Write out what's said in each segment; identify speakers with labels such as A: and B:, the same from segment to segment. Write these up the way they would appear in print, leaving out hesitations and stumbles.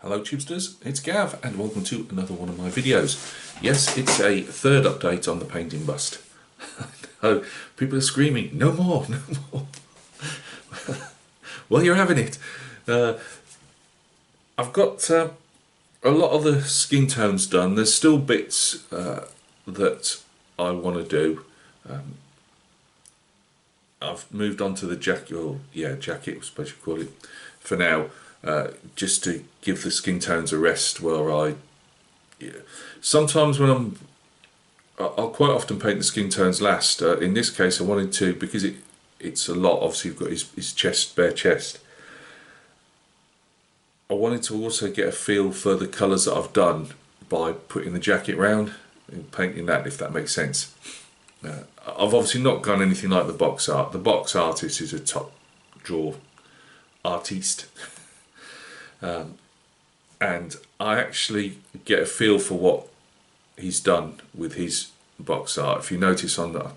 A: Hello Tubesters, it's Gav and welcome to another one of my videos. Yes, it's a third update on the painting bust. Oh, people are screaming, no more, no more. Well, you're having it. I've got a lot of the skin tones done. There's still bits that I want to do. I've moved on to the jacket, or jacket, I suppose you call it, for now. Just to give the skin tones a rest where sometimes when I'll quite often paint the skin tones last. In this case I wanted to, because it's a lot. Obviously you've got his chest, bare chest. I wanted to also get a feel for the colours that I've done by putting the jacket round and painting that, if that makes sense. I've obviously not done anything like the box art. The box artist is a top draw artiste. And I actually get a feel for what he's done with his box art. If you notice on the,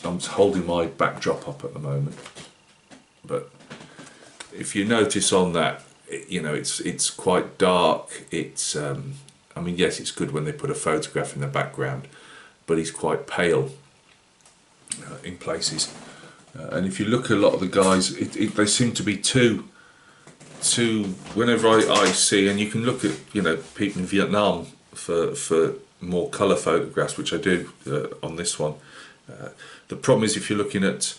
A: I'm holding my backdrop up at the moment, but if you notice on that, it's quite dark. It's I mean, yes, it's good when they put a photograph in the background, but he's quite pale in places. And if you look at a lot of the guys, they seem to be too whenever I see, and you can look at people in Vietnam for more colour photographs, which I do on this one. The problem is, if you're looking at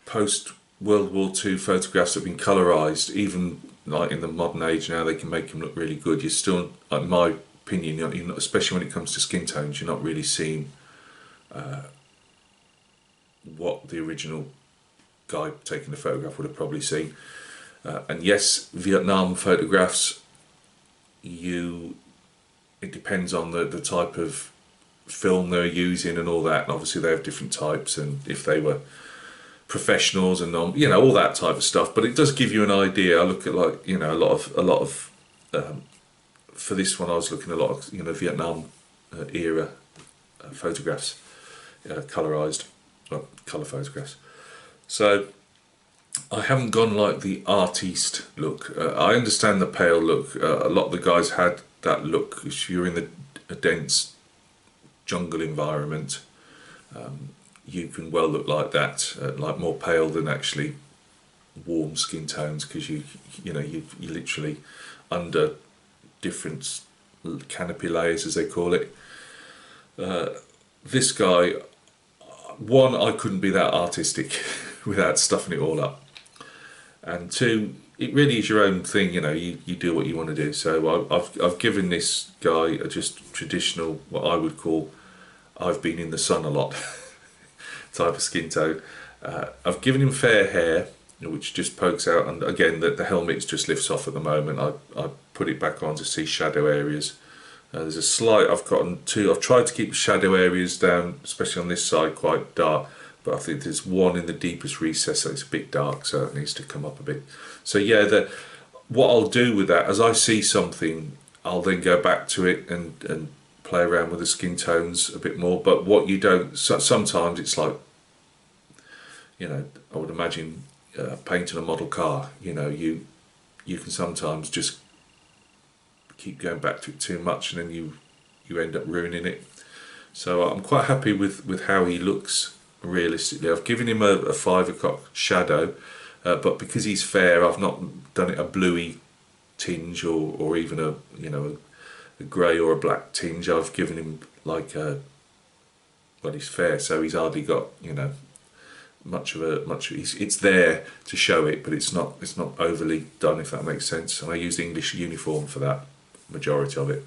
A: post World War II photographs that have been colorized, even like in the modern age now, they can make them look really good. You're still, in my opinion, you're not, especially when it comes to skin tones, you're not really seeing what the original guy taking the photograph would have probably seen. And yes, Vietnam photographs, it depends on the type of film they're using and all that, and obviously they have different types, and if they were professionals and non, all that type of stuff. But it does give you an idea. I look at a lot of for this one I was looking at a lot of Vietnam era photographs, colorized, well, color photographs. So I haven't gone like the artiste look. I understand the pale look. A lot of the guys had that look. If you're in a dense jungle environment, you can well look like that, like more pale than actually warm skin tones, because you literally under different canopy layers, as they call it. This guy, one, I couldn't be that artistic without stuffing it all up, and two, it really is your own thing. You do what you want to do. So I've given this guy a just traditional, what I would call, I've been in the sun a lot type of skin tone. I've given him fair hair, which just pokes out, and again the helmet just lifts off at the moment. I put it back on to see shadow areas. There's a slight, I've tried to keep the shadow areas down, especially on this side, quite dark, but I think there's one in the deepest recess that it's a bit dark, so it needs to come up a bit. So yeah, what I'll do with that, as I see something, I'll then go back to it and play around with the skin tones a bit more. But what you don't, sometimes it's like, I would imagine painting a model car, you can sometimes just keep going back to it too much, and then you end up ruining it. So I'm quite happy with how he looks realistically. I've given him a 5 o'clock shadow, but because he's fair, I've not done it a bluey tinge or even a grey or a black tinge. I've given him like well, he's fair, so he's hardly got it's there to show it, but it's not overly done, if that makes sense. And I used English uniform for that, majority of it.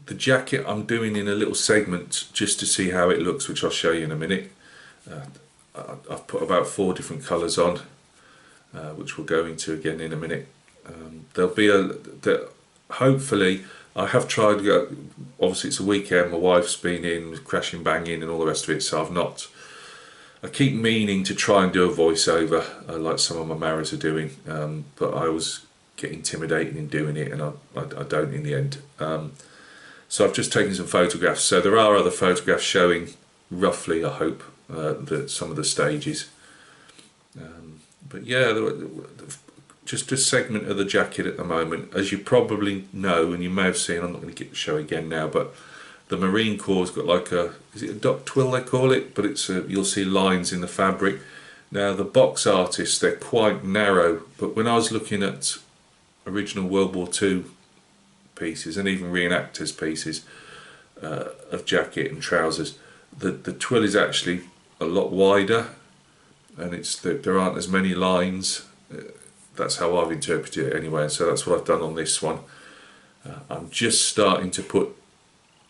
A: The jacket I'm doing in a little segment just to see how it looks, which I'll show you in a minute. I've put about 4 different colours on, which we'll go into again in a minute. There'll be hopefully, I have tried, obviously it's a weekend, my wife's been in, crashing, banging and all the rest of it, so I keep meaning to try and do a voiceover like some of my Maras are doing, but I always get intimidated in doing it, and I don't in the end. So I've just taken some photographs. So there are other photographs showing roughly, I hope, some of the stages. But yeah, just a segment of the jacket at the moment, as you probably know, and you may have seen. I'm not going to get the show again now, but the Marine Corps has got like is it a duck twill they call it? But you'll see lines in the fabric. Now the box artists, they're quite narrow, but when I was looking at original World War II pieces and even reenactors pieces of jacket and trousers, the twill is actually a lot wider, and there aren't as many lines. That's how I've interpreted it anyway, and so that's what I've done on this one. I'm just starting to put,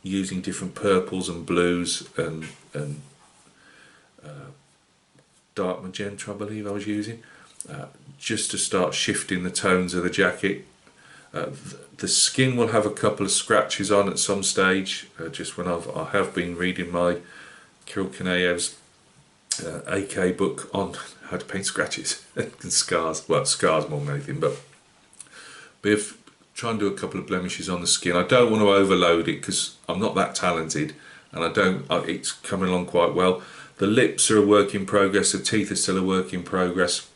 A: using different purples and blues and dark magenta, I believe I was using, just to start shifting the tones of the jacket. The skin will have a couple of scratches on at some stage, just when I have been reading my Kirill Kanayev's AK book on how to paint scratches and scars. Well, scars more than anything, but if try and do a couple of blemishes on the skin. I don't want to overload it because I'm not that talented, and it's coming along quite well. The lips are a work in progress. The teeth are still a work in progress.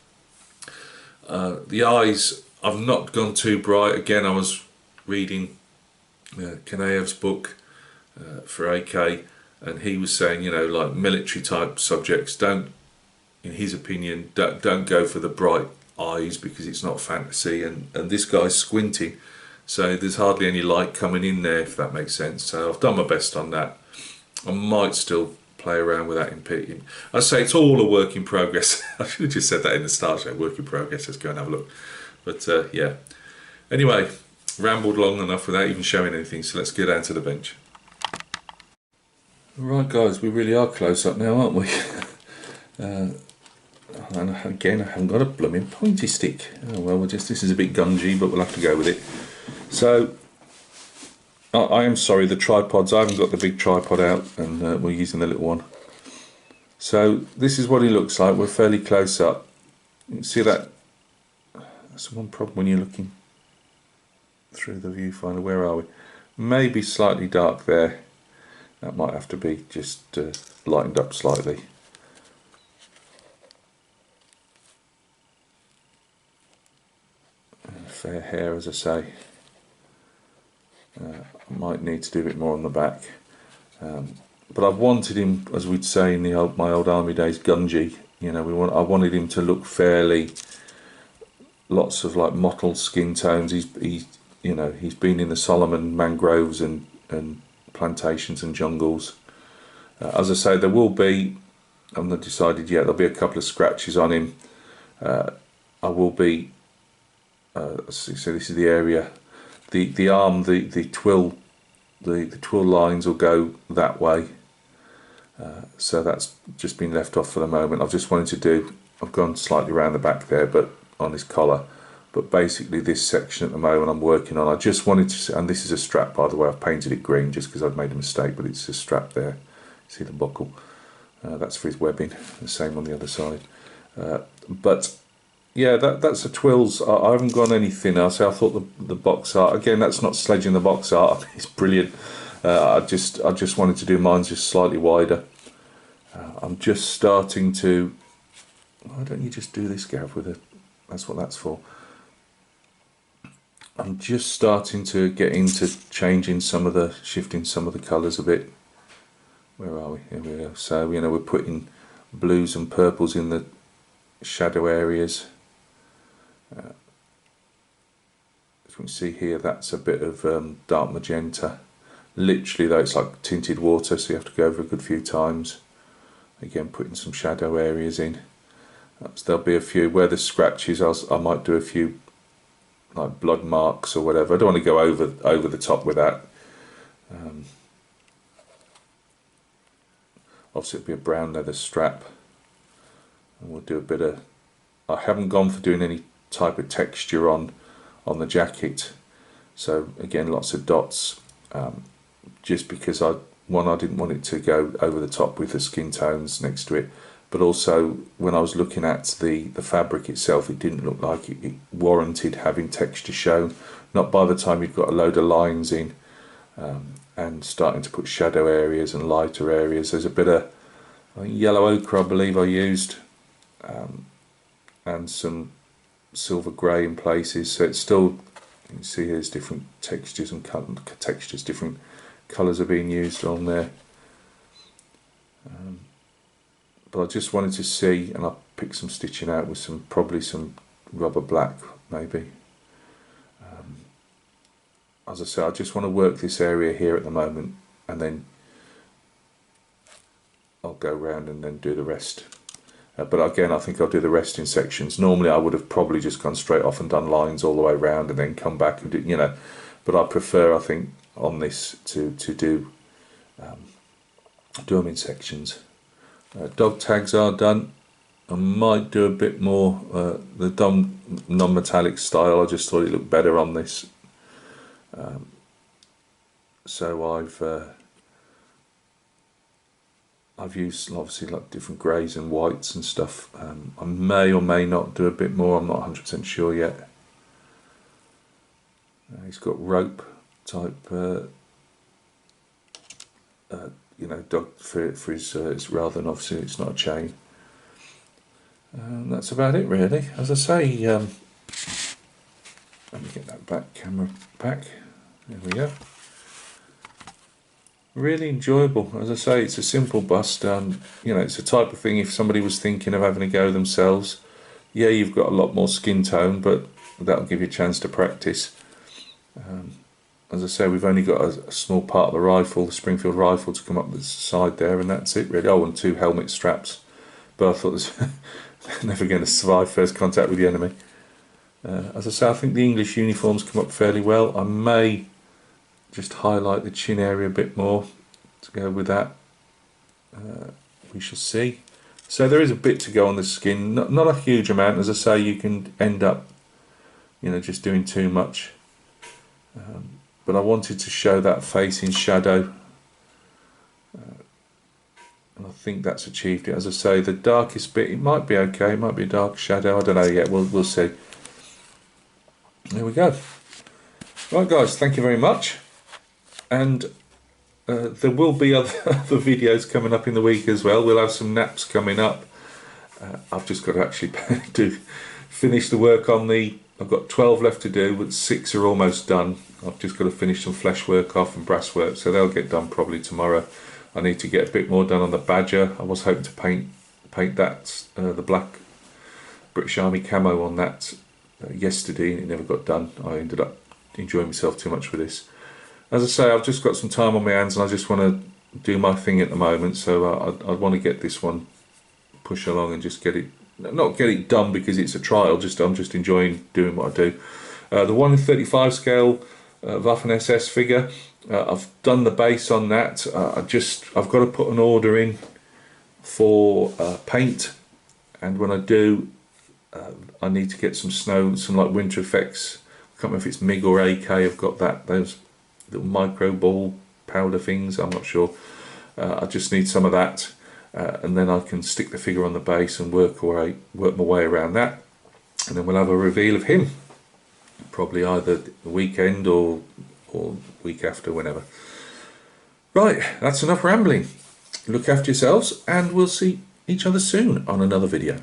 A: The eyes, I've not gone too bright. Again, I was reading Kanayev's book for AK, and he was saying, like military type subjects, don't, in his opinion, don't go for the bright eyes because it's not fantasy, and this guy's squinting, so there's hardly any light coming in there, if that makes sense. So I've done my best on that. I might still play around with that in pitting. I say it's all a work in progress. I should have just said that in the start show, work in progress. Let's go and have a look. But yeah, anyway, rambled long enough without even showing anything, so let's get down to the bench. Right guys, we really are close up now, aren't we? And again, I haven't got a blooming pointy stick. Oh well, this is a bit gungy, but we'll have to go with it. So I am sorry, the tripods, I haven't got the big tripod out, and we're using the little one. So this is what he looks like. We're fairly close up. You can see that. That's one problem when you're looking through the viewfinder. Where are we? Maybe slightly dark there. That might have to be just lightened up slightly. Fair hair, as I say. Might need to do a bit more on the back, but I wanted him, as we'd say in my old army days, gungy. I wanted him to look fairly, lots of like mottled skin tones. He's been in the Solomon mangroves and plantations and jungles. As I say, there will be, I'm not decided yet, there'll be a couple of scratches on him. I will be. So this is the area. The arm, the twill lines will go that way. So that's just been left off for the moment. I've just wanted to do, I've gone slightly around the back there, but on his collar. But basically this section at the moment I'm working on. I just wanted to, and this is a strap, by the way. I've painted it green just because I've made a mistake, but it's a strap there. See the buckle? That's for his webbing. The same on the other side. But yeah, that's the twills. I haven't gone any thinner. So I thought the box art, again, that's not sledging the box art. It's brilliant. I just wanted to do mine just slightly wider. I'm just starting to. Why don't you just do this, Gav? That's what that's for. I'm just starting to get into shifting some of the colours a bit. Where are we? Here we go. So we're putting blues and purples in the shadow areas. As you can see here, that's a bit of dark magenta. Literally though, it's like tinted water, so you have to go over a good few times. Again, putting some shadow areas in. There'll be a few where the scratches. I might do a few like blood marks or whatever. I don't want to go over the top with that. Obviously it'll be a brown leather strap, and we'll do a bit of. I haven't gone for doing any type of texture on the jacket, so again lots of dots, just because I didn't want it to go over the top with the skin tones next to it, but also when I was looking at the fabric itself, it didn't look like it warranted having texture shown. Not by the time you've got a load of lines in and starting to put shadow areas and lighter areas. There's a bit of yellow ochre, I believe I used, and some silver grey in places, so it's still, you can see here's different textures and textures, different colours are being used on there. But I just wanted to see, and I picked some stitching out with some, probably some rubber black maybe. As I say, I just want to work this area here at the moment, and then I'll go around and then do the rest. But again, I think I'll do the rest in sections. Normally I would have probably just gone straight off and done lines all the way around and then come back and do, you know, but I prefer, I think, on this to do them in sections. Dog tags are done. I might do a bit more the non-metallic style. I just thought it looked better on this. So I've used obviously like different greys and whites and stuff. I may or may not do a bit more, I'm not 100% sure yet. He's got rope type, you know, dog for his rather than, obviously it's not a chain. That's about it really. As I say, let me get that back camera back. There we go. Really enjoyable. As I say, it's a simple bust. You know, it's the type of thing, if somebody was thinking of having a go themselves, yeah, you've got a lot more skin tone, but that'll give you a chance to practice. As I say, we've only got a small part of the rifle, the Springfield rifle, to come up the side there, and that's it really. Oh, and 2 helmet straps, but I thought they're never going to survive first contact with the enemy. As I say, I think the English uniforms come up fairly well. I may just highlight the chin area a bit more to go with that. We shall see. So there is a bit to go on the skin, not a huge amount. As I say, you can end up, you know, just doing too much. But I wanted to show that face in shadow, and I think that's achieved it. As I say, the darkest bit, it might be okay, it might be a dark shadow, I don't know yet, we'll see. There we go. Right guys, thank you very much, and there will be other videos coming up in the week as well. We'll have some naps coming up. I've just got to actually finish the work on the, I've got 12 left to do, but 6 are almost done. I've just got to finish some flesh work off and brass work, so they'll get done probably tomorrow. I need to get a bit more done on the Badger. I was hoping to paint that, the black British Army camo on that yesterday, and it never got done. I ended up enjoying myself too much with this. As I say, I've just got some time on my hands and I just want to do my thing at the moment, so I want to get this one push along and just get it, not get it done because it's a trial, I'm just enjoying doing what I do. The 1 in 35 scale Waffen SS figure, I've done the base on that. I've got to put an order in for paint, and when I do, I need to get some snow, some like winter effects. I can't remember if it's MiG or AK. I've got those little micro ball powder things, I'm not sure. I just need some of that, and then I can stick the figure on the base and work my way around that, and then we'll have a reveal of him, probably either the weekend or week after, whenever. Right, that's enough rambling. Look after yourselves, and we'll see each other soon on another video.